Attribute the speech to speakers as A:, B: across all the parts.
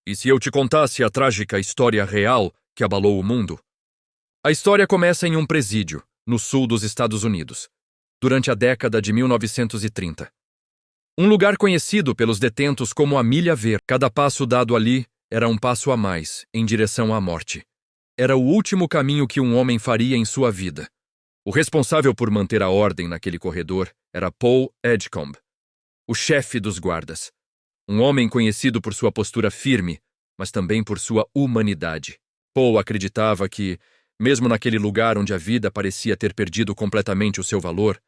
A: E se eu te contasse a trágica história real que abalou o mundo? A história começa em um presídio, no sul dos Estados Unidos, durante a década de 1930. Um lugar conhecido pelos detentos como a Milha Verde. Cada passo dado ali era um passo a mais, em direção à morte. Era o último caminho que um homem faria em sua vida. O responsável por manter a ordem naquele corredor era Paul Edgecombe, o chefe dos guardas. Um homem conhecido por sua postura firme, mas também por sua humanidade. Paul acreditava que, mesmo naquele lugar onde a vida parecia ter perdido completamente o seu valor,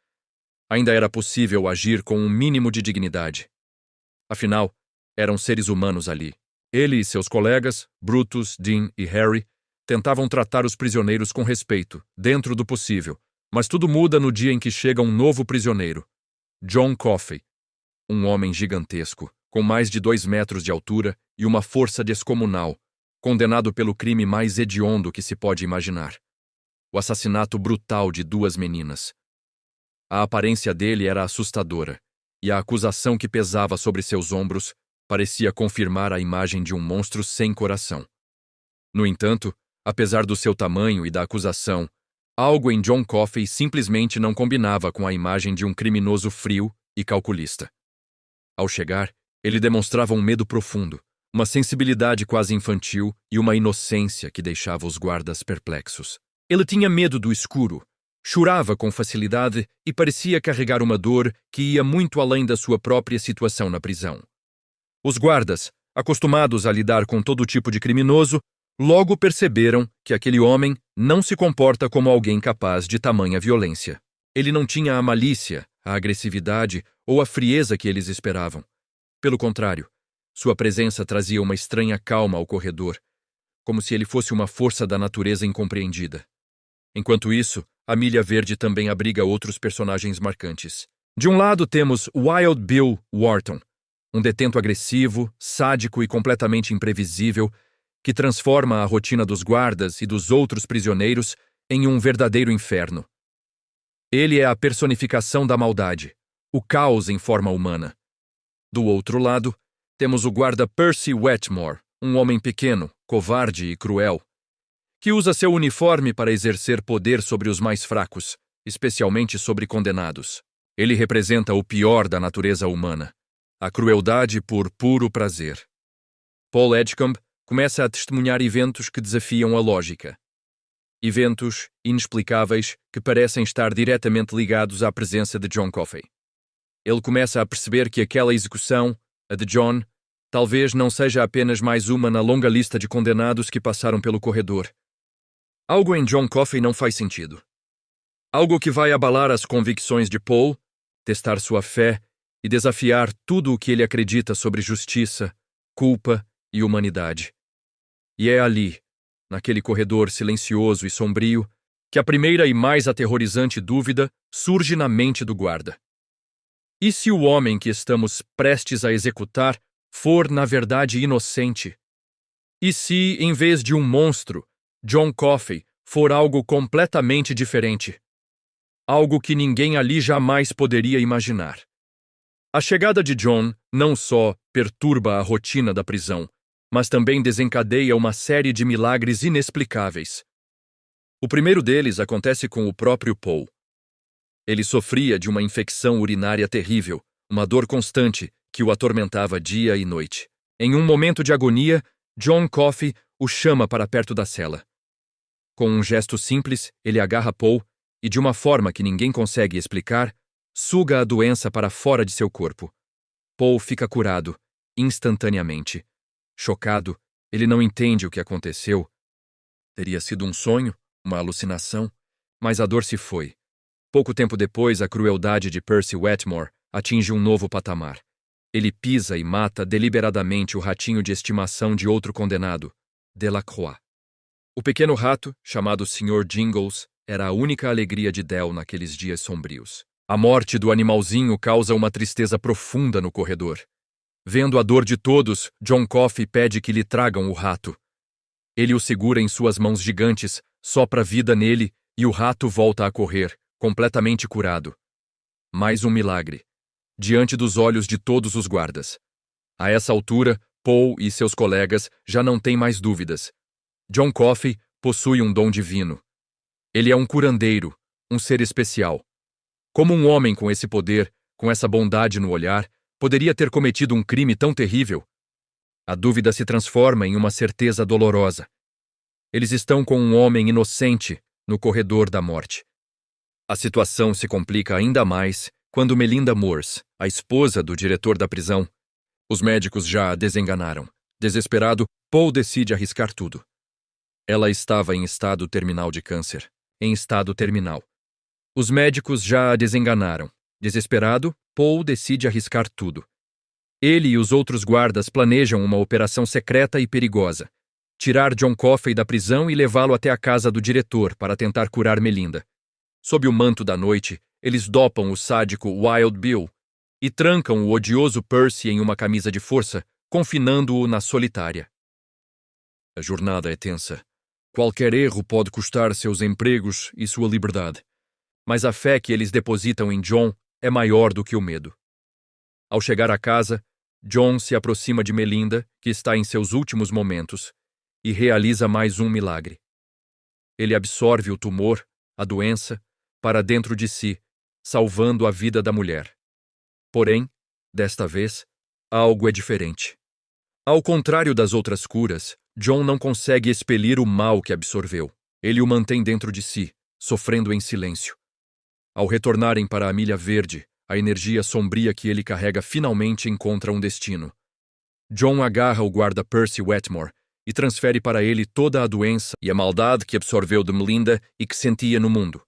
A: ainda era possível agir com um mínimo de dignidade. Afinal, eram seres humanos ali. Ele e seus colegas, Brutus, Dean e Harry, tentavam tratar os prisioneiros com respeito, dentro do possível, mas tudo muda no dia em que chega um novo prisioneiro, John Coffey, um homem gigantesco, com mais de 2 metros de altura e uma força descomunal, condenado pelo crime mais hediondo que se pode imaginar: o assassinato brutal de 2 meninas. A aparência dele era assustadora, e a acusação que pesava sobre seus ombros parecia confirmar a imagem de um monstro sem coração. No entanto, apesar do seu tamanho e da acusação, algo em John Coffey simplesmente não combinava com a imagem de um criminoso frio e calculista. Ao chegar, ele demonstrava um medo profundo, uma sensibilidade quase infantil e uma inocência que deixava os guardas perplexos. Ele tinha medo do escuro, chorava com facilidade e parecia carregar uma dor que ia muito além da sua própria situação na prisão. Os guardas, acostumados a lidar com todo tipo de criminoso, logo perceberam que aquele homem não se comporta como alguém capaz de tamanha violência. Ele não tinha a malícia, a agressividade ou a frieza que eles esperavam. Pelo contrário, sua presença trazia uma estranha calma ao corredor, como se ele fosse uma força da natureza incompreendida. Enquanto isso, a Milha Verde também abriga outros personagens marcantes. De um lado temos Wild Bill Wharton, um detento agressivo, sádico e completamente imprevisível, que transforma a rotina dos guardas e dos outros prisioneiros em um verdadeiro inferno. Ele é a personificação da maldade, o caos em forma humana. Do outro lado, temos o guarda Percy Wetmore, um homem pequeno, covarde e cruel, que usa seu uniforme para exercer poder sobre os mais fracos, especialmente sobre condenados. Ele representa o pior da natureza humana, a crueldade por puro prazer. Paul Edgecombe começa a testemunhar eventos que desafiam a lógica. Eventos inexplicáveis que parecem estar diretamente ligados à presença de John Coffey. Ele começa a perceber que aquela execução, a de John, talvez não seja apenas mais uma na longa lista de condenados que passaram pelo corredor. Algo em John Coffey não faz sentido. Algo que vai abalar as convicções de Paul, testar sua fé e desafiar tudo o que ele acredita sobre justiça, culpa e humanidade. E é ali, naquele corredor silencioso e sombrio, que a primeira e mais aterrorizante dúvida surge na mente do guarda. E se o homem que estamos prestes a executar for, na verdade, inocente? E se, em vez de um monstro, John Coffey for algo completamente diferente? Algo que ninguém ali jamais poderia imaginar. A chegada de John não só perturba a rotina da prisão, mas também desencadeia uma série de milagres inexplicáveis. O primeiro deles acontece com o próprio Paul. Ele sofria de uma infecção urinária terrível, uma dor constante que o atormentava dia e noite. Em um momento de agonia, John Coffey o chama para perto da cela. Com um gesto simples, ele agarra Paul e, de uma forma que ninguém consegue explicar, suga a doença para fora de seu corpo. Paul fica curado, instantaneamente. Chocado, ele não entende o que aconteceu. Teria sido um sonho, uma alucinação, mas a dor se foi. Pouco tempo depois, a crueldade de Percy Wetmore atinge um novo patamar. Ele pisa e mata deliberadamente o ratinho de estimação de outro condenado, Delacroix. O pequeno rato, chamado Sr. Jingles, era a única alegria de Del naqueles dias sombrios. A morte do animalzinho causa uma tristeza profunda no corredor. Vendo a dor de todos, John Coffey pede que lhe tragam o rato. Ele o segura em suas mãos gigantes, sopra vida nele e o rato volta a correr, completamente curado. Mais um milagre, diante dos olhos de todos os guardas. A essa altura, Paul e seus colegas já não têm mais dúvidas. John Coffey possui um dom divino. Ele é um curandeiro, um ser especial. Como um homem com esse poder, com essa bondade no olhar, poderia ter cometido um crime tão terrível? A dúvida se transforma em uma certeza dolorosa. Eles estão com um homem inocente no corredor da morte. A situação se complica ainda mais quando Melinda Morse, a esposa do diretor da prisão, os médicos já a desenganaram. Desesperado, Paul decide arriscar tudo. Ela estava em estado terminal de câncer. Em estado terminal. Os médicos já a desenganaram. Desesperado, Paul decide arriscar tudo. Ele e os outros guardas planejam uma operação secreta e perigosa. Tirar John Coffey da prisão e levá-lo até a casa do diretor para tentar curar Melinda. Sob o manto da noite, eles dopam o sádico Wild Bill e trancam o odioso Percy em uma camisa de força, confinando-o na solitária. A jornada é tensa. Qualquer erro pode custar seus empregos e sua liberdade. Mas a fé que eles depositam em John é maior do que o medo. Ao chegar à casa, John se aproxima de Melinda, que está em seus últimos momentos, e realiza mais um milagre. Ele absorve o tumor, a doença, para dentro de si, salvando a vida da mulher. Porém, desta vez, algo é diferente. Ao contrário das outras curas, John não consegue expelir o mal que absorveu. Ele o mantém dentro de si, sofrendo em silêncio. Ao retornarem para a Milha Verde, a energia sombria que ele carrega finalmente encontra um destino. John agarra o guarda Percy Wetmore e transfere para ele toda a doença e a maldade que absorveu de Melinda e que sentia no mundo.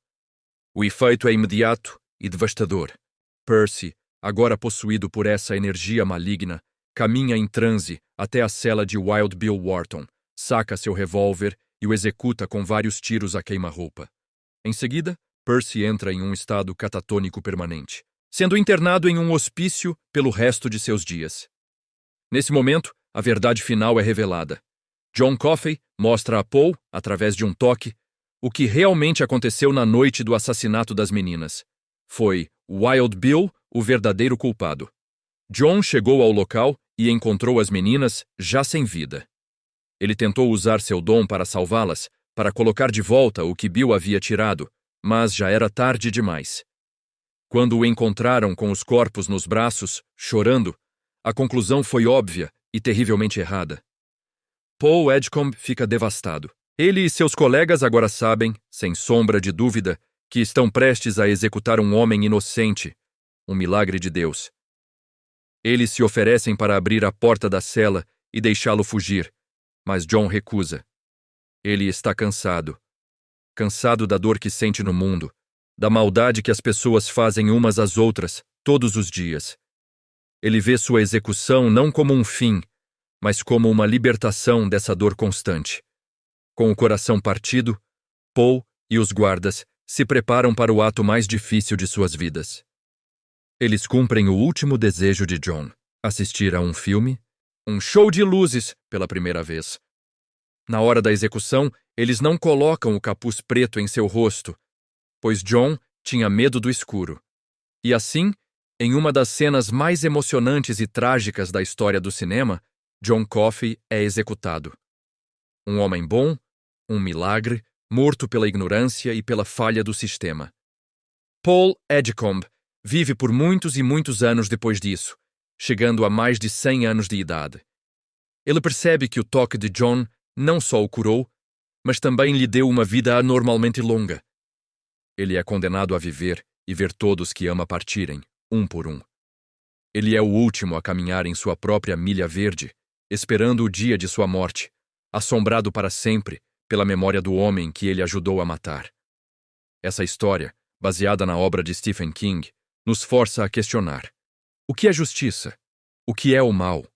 A: O efeito é imediato e devastador. Percy, agora possuído por essa energia maligna, caminha em transe até a cela de Wild Bill Wharton, saca seu revólver e o executa com vários tiros a queima-roupa. Em seguida, Percy entra em um estado catatônico permanente, sendo internado em um hospício pelo resto de seus dias. Nesse momento, a verdade final é revelada. John Coffey mostra a Paul, através de um toque, o que realmente aconteceu na noite do assassinato das meninas. Foi Wild Bill o verdadeiro culpado. John chegou ao local e encontrou as meninas já sem vida. Ele tentou usar seu dom para salvá-las, para colocar de volta o que Bill havia tirado, mas já era tarde demais. Quando o encontraram com os corpos nos braços, chorando, a conclusão foi óbvia e terrivelmente errada. Paul Edgecombe fica devastado. Ele e seus colegas agora sabem, sem sombra de dúvida, que estão prestes a executar um homem inocente, um milagre de Deus. Eles se oferecem para abrir a porta da cela e deixá-lo fugir, mas John recusa. Ele está cansado. Cansado da dor que sente no mundo, da maldade que as pessoas fazem umas às outras, todos os dias. Ele vê sua execução não como um fim, mas como uma libertação dessa dor constante. Com o coração partido, Paul e os guardas se preparam para o ato mais difícil de suas vidas. Eles cumprem o último desejo de John, assistir a um filme, um show de luzes pela primeira vez. Na hora da execução, eles não colocam o capuz preto em seu rosto, pois John tinha medo do escuro. E assim, em uma das cenas mais emocionantes e trágicas da história do cinema, John Coffey é executado. Um homem bom, um milagre, morto pela ignorância e pela falha do sistema. Paul Edgecombe vive por muitos e muitos anos depois disso, chegando a mais de 100 anos de idade. Ele percebe que o toque de John não só o curou, mas também lhe deu uma vida anormalmente longa. Ele é condenado a viver e ver todos que ama partirem, um por um. Ele é o último a caminhar em sua própria milha verde, esperando o dia de sua morte, assombrado para sempre pela memória do homem que ele ajudou a matar. Essa história, baseada na obra de Stephen King, nos força a questionar: o que é justiça? O que é o mal?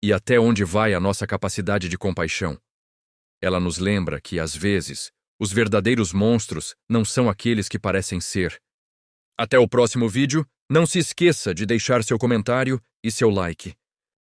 A: E até onde vai a nossa capacidade de compaixão? Ela nos lembra que, às vezes, os verdadeiros monstros não são aqueles que parecem ser. Até o próximo vídeo, não se esqueça de deixar seu comentário e seu like.